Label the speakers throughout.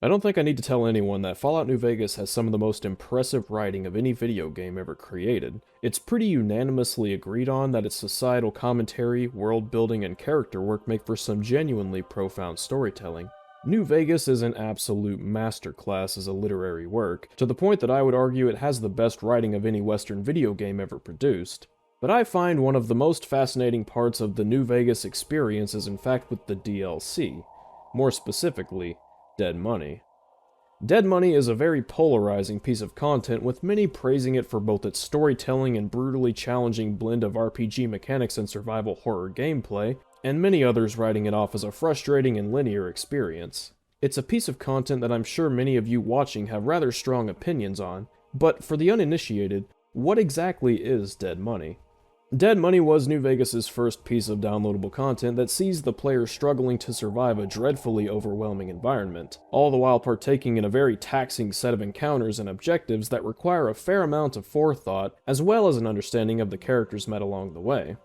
Speaker 1: I don't think I need to tell anyone that Fallout New Vegas has some of the most impressive writing of any video game ever created. It's pretty unanimously agreed on that its societal commentary, world building, and character work make for some genuinely profound storytelling. New Vegas is an absolute masterclass as a literary work, to the point that I would argue it has the best writing of any Western video game ever produced. But I find one of the most fascinating parts of the New Vegas experience is in fact with the DLC. More specifically, Dead Money. Dead Money is a very polarizing piece of content, with many praising it for both its storytelling and brutally challenging blend of RPG mechanics and survival horror gameplay, and many others writing it off as a frustrating and linear experience. It's a piece of content that I'm sure many of you watching have rather strong opinions on, but for the uninitiated, what exactly is Dead Money? Dead Money was New Vegas' first piece of downloadable content that sees the player struggling to survive a dreadfully overwhelming environment, all the while partaking in a very taxing set of encounters and objectives that require a fair amount of forethought, as well as an understanding of the characters met along the way.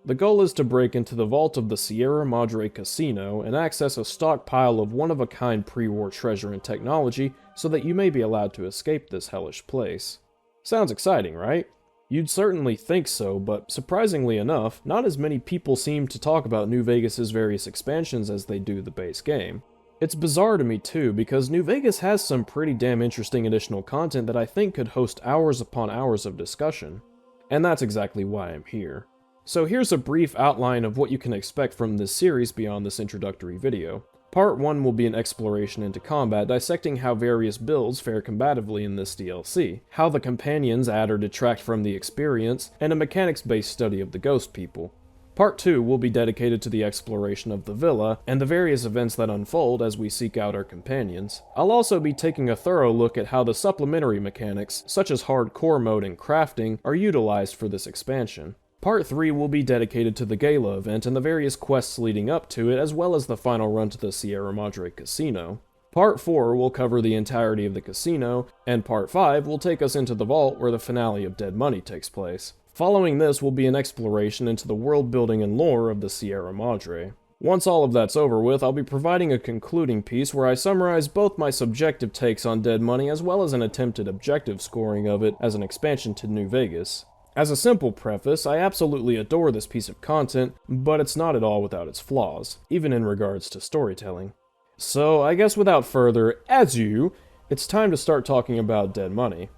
Speaker 1: The goal is to break into the vault of the Sierra Madre Casino and access a stockpile of one-of-a-kind pre-war treasure and technology so that you may be allowed to escape this hellish place. Sounds exciting, right? You'd certainly think so, but surprisingly enough, not as many people seem to talk about New Vegas' various expansions as they do the base game. It's bizarre to me too, because New Vegas has some pretty damn interesting additional content that I think could host hours upon hours of discussion. And that's exactly why I'm here. So here's a brief outline of what you can expect from this series beyond this introductory video. Part 1 will be an exploration into combat, dissecting how various builds fare combatively in this DLC, how the companions add or detract from the experience, and a mechanics-based study of the ghost people. Part 2 will be dedicated to the exploration of the villa, and the various events that unfold as we seek out our companions. I'll also be taking a thorough look at how the supplementary mechanics, such as hardcore mode and crafting, are utilized for this expansion. Part 3 will be dedicated to the Gala event and the various quests leading up to it, as well as the final run to the Sierra Madre Casino. Part 4 will cover the entirety of the casino, and Part 5 will take us into the vault where the finale of Dead Money takes place. Following this will be an exploration into the world building and lore of the Sierra Madre. Once all of that's over with, I'll be providing a concluding piece where I summarize both my subjective takes on Dead Money as well as an attempted objective scoring of it as an expansion to New Vegas. As a simple preface, I absolutely adore this piece of content, but it's not at all without its flaws, even in regards to storytelling. So I guess without further ado, it's time to start talking about Dead Money.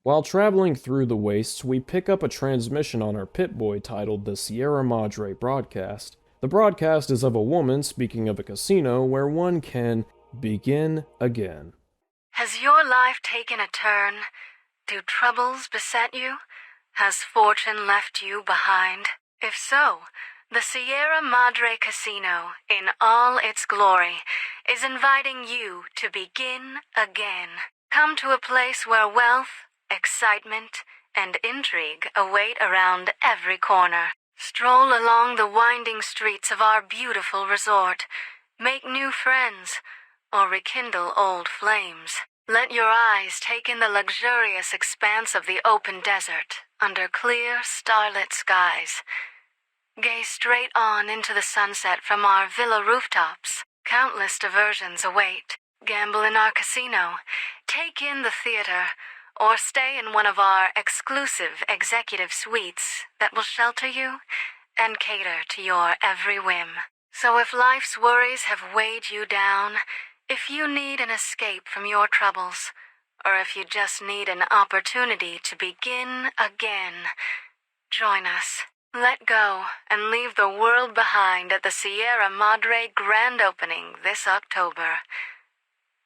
Speaker 1: While traveling through the wastes, we pick up a transmission on our Pip-Boy titled the Sierra Madre Broadcast. The broadcast is of a woman speaking of a casino where one can begin again.
Speaker 2: Has your life taken a turn? Do troubles beset you? Has fortune left you behind? If so, the Sierra Madre Casino, in all its glory, is inviting you to begin again. Come to a place where wealth, excitement, and intrigue await around every corner. Stroll along the winding streets of our beautiful resort. Make new friends, or rekindle old flames. Let your eyes take in the luxurious expanse of the open desert under clear, starlit skies. Gaze straight on into the sunset from our villa rooftops. Countless diversions await. Gamble in our casino, take in the theater, or stay in one of our exclusive executive suites that will shelter you and cater to your every whim. So if life's worries have weighed you down, if you need an escape from your troubles, or if you just need an opportunity to begin again, join us. Let go and leave the world behind at the Sierra Madre grand opening this October.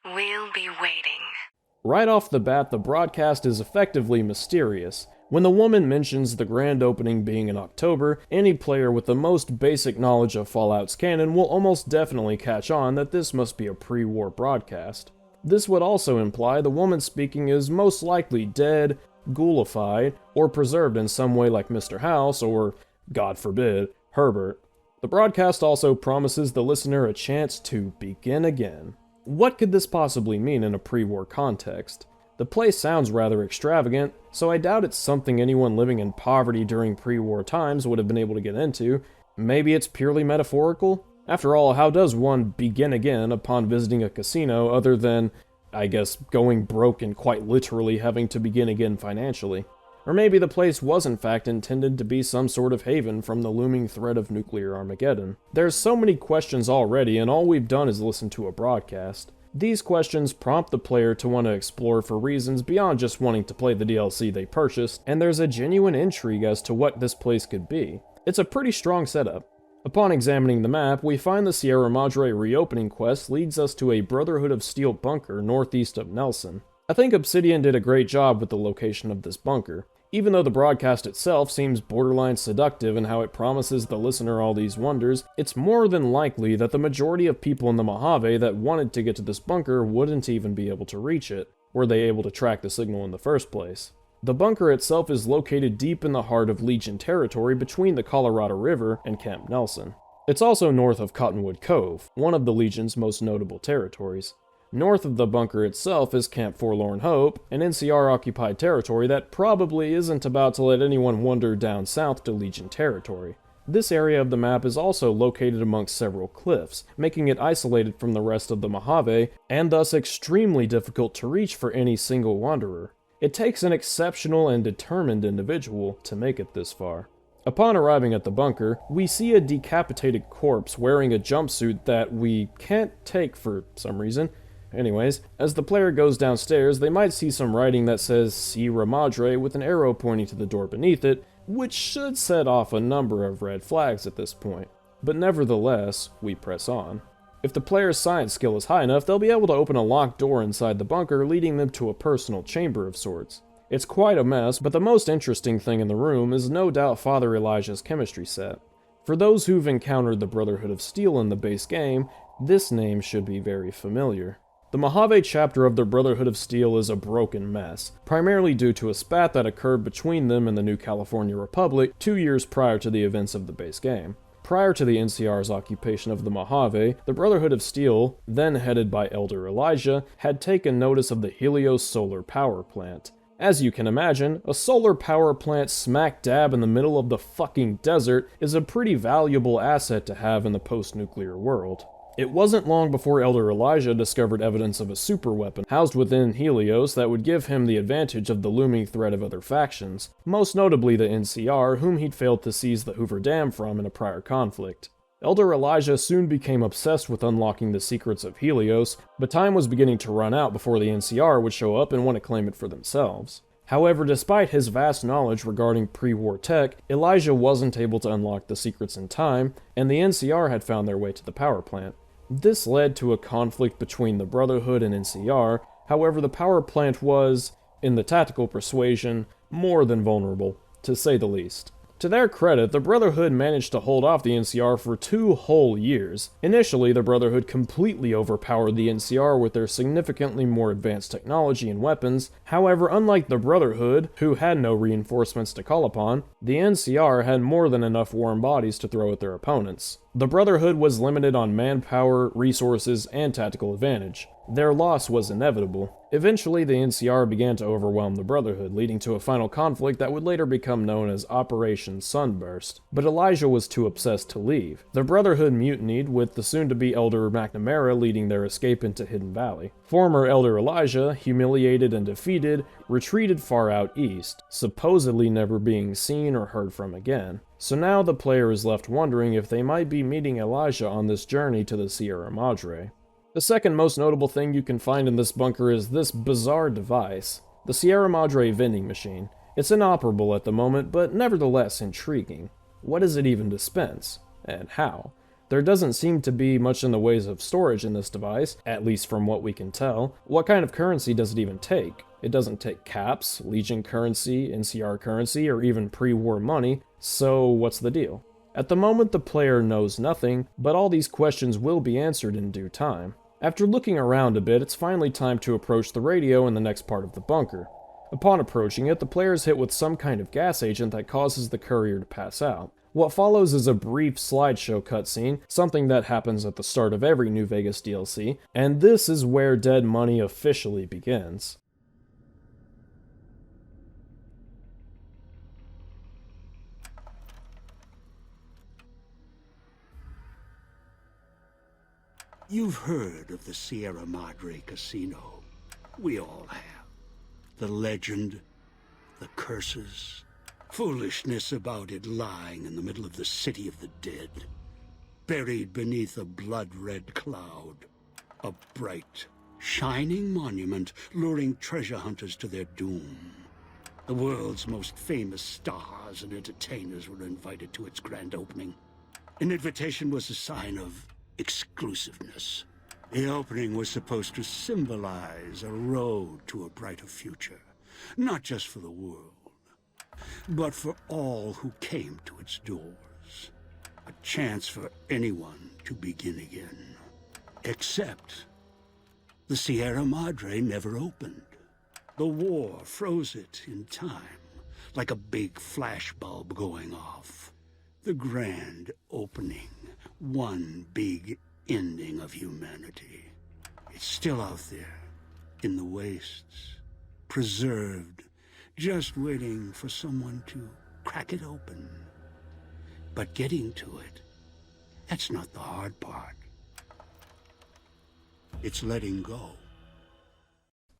Speaker 2: We'll be waiting.
Speaker 1: Right off the bat, the broadcast is effectively mysterious. When the woman mentions the grand opening being in October, any player with the most basic knowledge of Fallout's canon will almost definitely catch on that this must be a pre-war broadcast. This would also imply the woman speaking is most likely dead, ghoulified, or preserved in some way like Mr. House or, God forbid, Herbert. The broadcast also promises the listener a chance to begin again. What could this possibly mean in a pre-war context? The place sounds rather extravagant, so I doubt it's something anyone living in poverty during pre-war times would have been able to get into. Maybe it's purely metaphorical? After all, how does one begin again upon visiting a casino other than, I guess, going broke and quite literally having to begin again financially? Or maybe the place was in fact intended to be some sort of haven from the looming threat of nuclear Armageddon. There's so many questions already, and all we've done is listen to a broadcast. These questions prompt the player to want to explore for reasons beyond just wanting to play the DLC they purchased, and there's a genuine intrigue as to what this place could be. It's a pretty strong setup. Upon examining the map, we find the Sierra Madre reopening quest leads us to a Brotherhood of Steel bunker northeast of Nelson. I think Obsidian did a great job with the location of this bunker. Even though the broadcast itself seems borderline seductive in how it promises the listener all these wonders, it's more than likely that the majority of people in the Mojave that wanted to get to this bunker wouldn't even be able to reach it, were they able to track the signal in the first place. The bunker itself is located deep in the heart of Legion territory between the Colorado River and Camp Nelson. It's also north of Cottonwood Cove, one of the Legion's most notable territories. North of the bunker itself is Camp Forlorn Hope, an NCR-occupied territory that probably isn't about to let anyone wander down south to Legion territory. This area of the map is also located amongst several cliffs, making it isolated from the rest of the Mojave, and thus extremely difficult to reach for any single wanderer. It takes an exceptional and determined individual to make it this far. Upon arriving at the bunker, we see a decapitated corpse wearing a jumpsuit that we can't take for some reason. Anyways, as the player goes downstairs, they might see some writing that says Sierra Madre with an arrow pointing to the door beneath it, which should set off a number of red flags at this point. But nevertheless, we press on. If the player's science skill is high enough, they'll be able to open a locked door inside the bunker, leading them to a personal chamber of sorts. It's quite a mess, but the most interesting thing in the room is no doubt Father Elijah's chemistry set. For those who've encountered the Brotherhood of Steel in the base game, this name should be very familiar. The Mojave chapter of the Brotherhood of Steel is a broken mess, primarily due to a spat that occurred between them and the New California Republic 2 years prior to the events of the base game. Prior to the NCR's occupation of the Mojave, the Brotherhood of Steel, then headed by Elder Elijah, had taken notice of the Helios solar power plant. As you can imagine, a solar power plant smack dab in the middle of the fucking desert is a pretty valuable asset to have in the post-nuclear world. It wasn't long before Elder Elijah discovered evidence of a superweapon housed within Helios that would give him the advantage of the looming threat of other factions, most notably the NCR, whom he'd failed to seize the Hoover Dam from in a prior conflict. Elder Elijah soon became obsessed with unlocking the secrets of Helios, but time was beginning to run out before the NCR would show up and want to claim it for themselves. However, despite his vast knowledge regarding pre-war tech, Elijah wasn't able to unlock the secrets in time, and the NCR had found their way to the power plant. This led to a conflict between the Brotherhood and NCR, however the power plant was, in the tactical persuasion, more than vulnerable, to say the least. To their credit, the Brotherhood managed to hold off the NCR for 2 whole years. Initially, the Brotherhood completely overpowered the NCR with their significantly more advanced technology and weapons. However, unlike the Brotherhood, who had no reinforcements to call upon, the NCR had more than enough warm bodies to throw at their opponents. The Brotherhood was limited on manpower, resources, and tactical advantage. Their loss was inevitable. Eventually, the NCR began to overwhelm the Brotherhood, leading to a final conflict that would later become known as Operation Sunburst. But Elijah was too obsessed to leave. The Brotherhood mutinied, with the soon-to-be Elder McNamara leading their escape into Hidden Valley. Former Elder Elijah, humiliated and defeated, retreated far out east, supposedly never being seen or heard from again. So now the player is left wondering if they might be meeting Elijah on this journey to the Sierra Madre. The second most notable thing you can find in this bunker is this bizarre device, the Sierra Madre vending machine. It's inoperable at the moment, but nevertheless intriguing. What does it even dispense? And how? There doesn't seem to be much in the ways of storage in this device, at least from what we can tell. What kind of currency does it even take? It doesn't take caps, Legion currency, NCR currency, or even pre-war money, so what's the deal? At the moment the player knows nothing, but all these questions will be answered in due time. After looking around a bit, it's finally time to approach the radio in the next part of the bunker. Upon approaching it, the player is hit with some kind of gas agent that causes the courier to pass out. What follows is a brief slideshow cutscene, something that happens at the start of every New Vegas DLC, and this is where Dead Money officially begins.
Speaker 3: You've heard of the Sierra Madre Casino. We all have. The legend, the curses, foolishness about it lying in the middle of the city of the dead, buried beneath a blood-red cloud. A bright, shining monument luring treasure hunters to their doom. The world's most famous stars and entertainers were invited to its grand opening. An invitation was a sign of exclusiveness. The opening was supposed to symbolize a road to a brighter future, not just for the world, but for all who came to its doors. A chance for anyone to begin again. Except the Sierra Madre never opened. The war froze it in time, like a big flashbulb going off. The grand opening, one big ending of humanity. It's still out there, in the wastes, preserved, just waiting for someone to crack it open. But getting to it, that's not the hard part. It's letting go.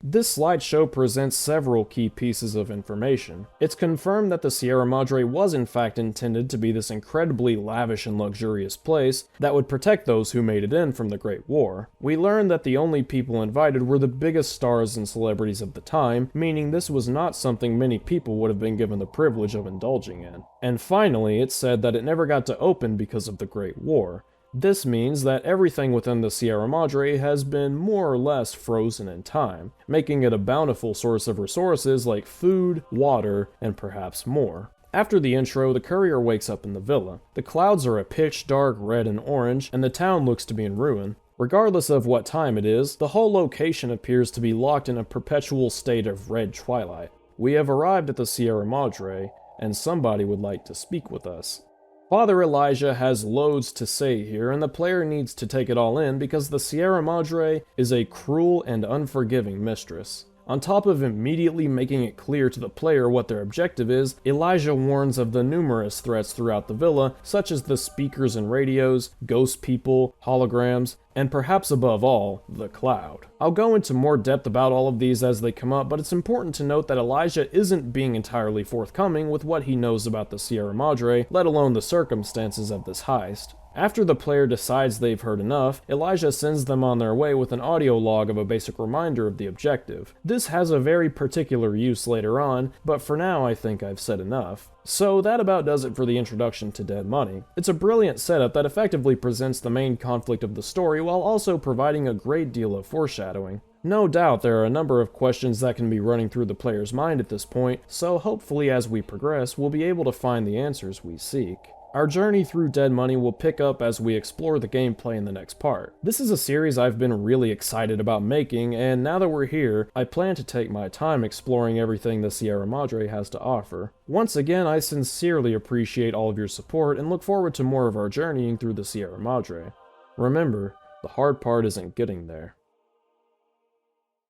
Speaker 1: This slideshow presents several key pieces of information. It's confirmed that the Sierra Madre was in fact intended to be this incredibly lavish and luxurious place that would protect those who made it in from the Great War. We learned that the only people invited were the biggest stars and celebrities of the time, meaning this was not something many people would have been given the privilege of indulging in. And finally, it said that it never got to open because of the Great War. This means that everything within the Sierra Madre has been more or less frozen in time, making it a bountiful source of resources like food, water, and perhaps more. After the intro, the courier wakes up in the villa. The clouds are a pitch dark red and orange, and the town looks to be in ruin. Regardless of what time it is, the whole location appears to be locked in a perpetual state of red twilight. We have arrived at the Sierra Madre, and somebody would like to speak with us. Father Elijah has loads to say here, and the player needs to take it all in because the Sierra Madre is a cruel and unforgiving mistress. On top of immediately making it clear to the player what their objective is, Elijah warns of the numerous threats throughout the villa, such as the speakers and radios, ghost people, holograms, and perhaps above all, the Cloud. I'll go into more depth about all of these as they come up, but it's important to note that Elijah isn't being entirely forthcoming with what he knows about the Sierra Madre, let alone the circumstances of this heist. After the player decides they've heard enough, Elijah sends them on their way with an audio log of a basic reminder of the objective. This has a very particular use later on, but for now I think I've said enough. So that about does it for the introduction to Dead Money. It's a brilliant setup that effectively presents the main conflict of the story while also providing a great deal of foreshadowing. No doubt there are a number of questions that can be running through the player's mind at this point, so hopefully as we progress we'll be able to find the answers we seek. Our journey through Dead Money will pick up as we explore the gameplay in the next part. This is a series I've been really excited about making, and now that we're here, I plan to take my time exploring everything the Sierra Madre has to offer. Once again, I sincerely appreciate all of your support and look forward to more of our journeying through the Sierra Madre. Remember, the hard part isn't getting there.